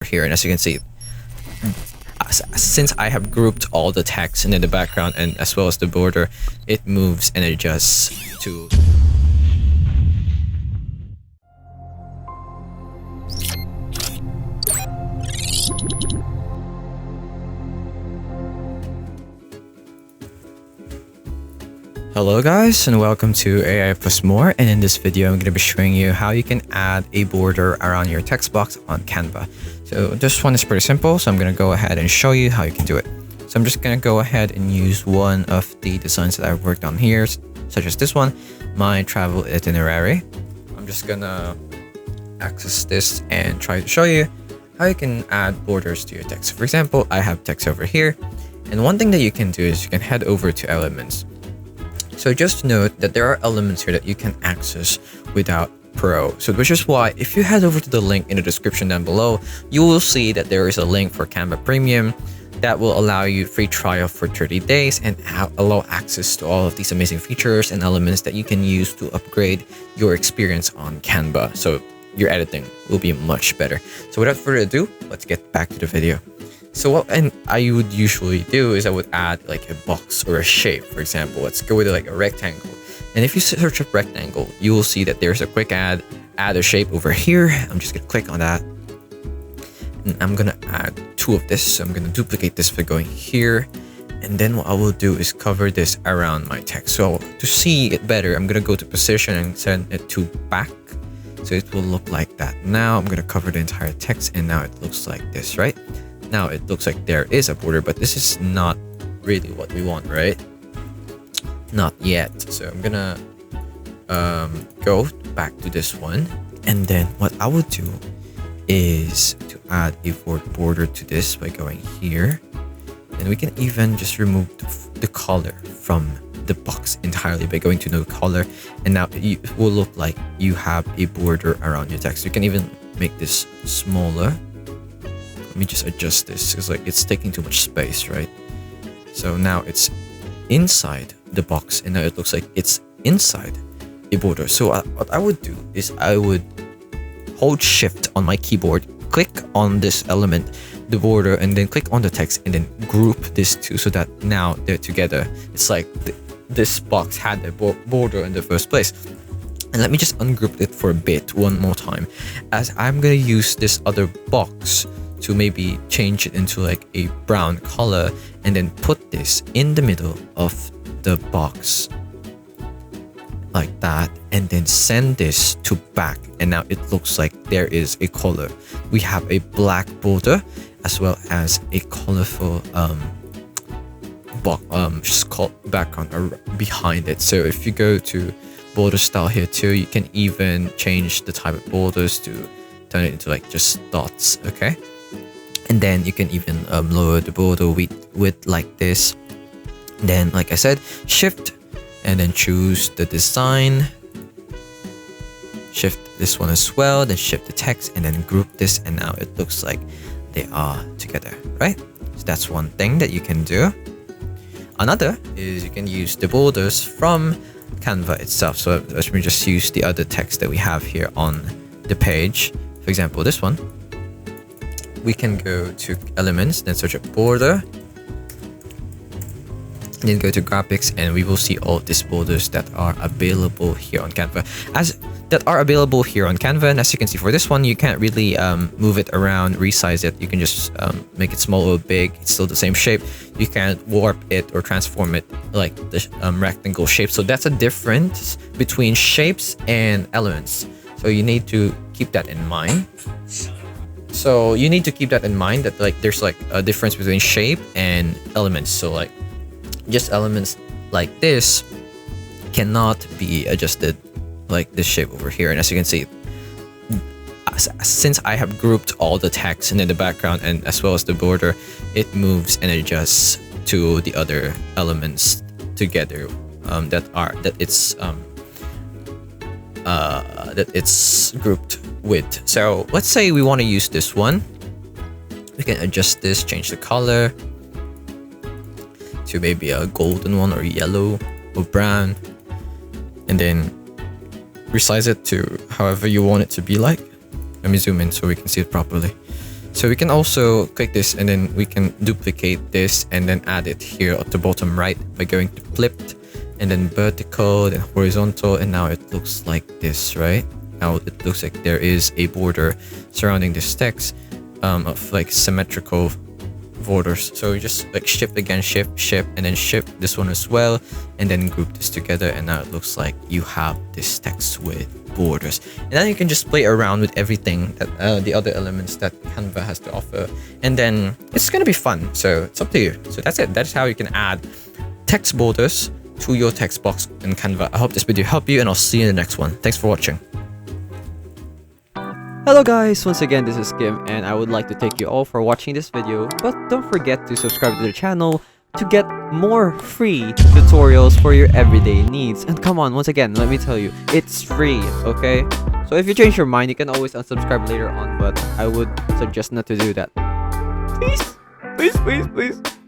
here, and as you can see, since I have grouped all the text and then the background and as well as the border, it moves and adjusts to Hello guys, and welcome to AI Plus More, and in this video I'm going to be showing you how you can add a border around your text box on Canva. So this one is pretty simple, so I'm going to go ahead and show you how you can do it. So I'm just going to go ahead and use one of the designs that I've worked on here, such as this one, my travel itinerary. I'm just going to access this and try to show you how you can add borders to your text. For example, I have text over here, and one thing that you can do is you can head over to elements. So just note that there are elements here that you can access without Pro. So which is why if you head over to the link in the description down below, you will see that there is a link for Canva Premium that will allow you free trial for 30 days and allow access to all of these amazing features and elements that you can use to upgrade your experience on Canva. So your editing will be much better. So without further ado, let's get back to the video. So what I would usually do is I would add like a box or a shape. For example, let's go with like a rectangle. And if you search up rectangle, you will see that there's a quick add a shape over here. I'm just gonna click on that. And I'm gonna add two of this. So I'm gonna duplicate this by going here. And then what I will do is cover this around my text. So to see it better, I'm gonna go to position and send it to back. So it will look like that. Now I'm gonna cover the entire text, and now it looks like this, right? Now it looks like there is a border, but this is not really what we want, right? Not yet. So I'm gonna go back to this one, and then what I would do is to add a border to this by going here, and we can even just remove the color from the box entirely by going to no color, and now it will look like you have a border around your text. You can even make this smaller. Let me just adjust this because like it's taking too much space, right? So now it's inside the box, and now it looks like it's inside a border. So what I would do is I would hold shift on my keyboard, click on this element, the border, and then click on the text, and then group these two so that now they're together. It's like this box had a border in the first place. And let me just ungroup it for a bit one more time, as I'm gonna use this other box to maybe change it into like a brown color, and then put this in the middle of the box like that, and then send this to back, and now it looks like there is a color. We have a black border as well as a colorful just called background behind it. So if you go to border style here too, you can even change the type of borders to turn it into like just dots. Okay, and then you can even lower the border width like this. Then like I said, shift and then choose the design, shift this one as well, then shift the text and then group this, and now it looks like they are together, right? So that's one thing that you can do. Another is you can use the borders from Canva itself. So let me just use the other text that we have here on the page. For example, this one, we can go to elements, then search up border, then go to graphics, and we will see all these borders that are available here on Canva. And as you can see, for this one, you can't really move it around, resize it. You can just make it small or big. It's still the same shape. You can't warp it or transform it like the rectangle shape. So that's a difference between shapes and elements. So you need to keep that in mind. That like there's like a difference between shape and elements. So like just elements like this cannot be adjusted like this shape over here. And as you can see, since I have grouped all the text and then the background and as well as the border, it moves and adjusts to the other elements together that it's grouped with. So let's say we want to use this one. We can adjust this, change the color to maybe a golden one or yellow or brown, and then resize it to however you want it to be like. Let me zoom in so we can see it properly. So we can also click this and then we can duplicate this and then add it here at the bottom right by going to flipped and then vertical, then horizontal, and now it looks like this, right? Now it looks like there is a border surrounding this text of like symmetrical borders. So we just like shift again, shift, and then shift this one as well, and then group this together, and now it looks like you have this text with borders. And then you can just play around with everything that the other elements that Canva has to offer, and then it's gonna be fun. So it's up to you. So that's it. That's how you can add text borders to your text box in Canva. I hope this video helped you, and I'll see you in the next one. Thanks for watching. Hello guys, once again this is Kim, and I would like to thank you all for watching this video, but don't forget to subscribe to the channel to get more free tutorials for your everyday needs. And come on, once again, let me tell you, it's free, okay? So if you change your mind, you can always unsubscribe later on, but I would suggest not to do that. Please, please, please, please.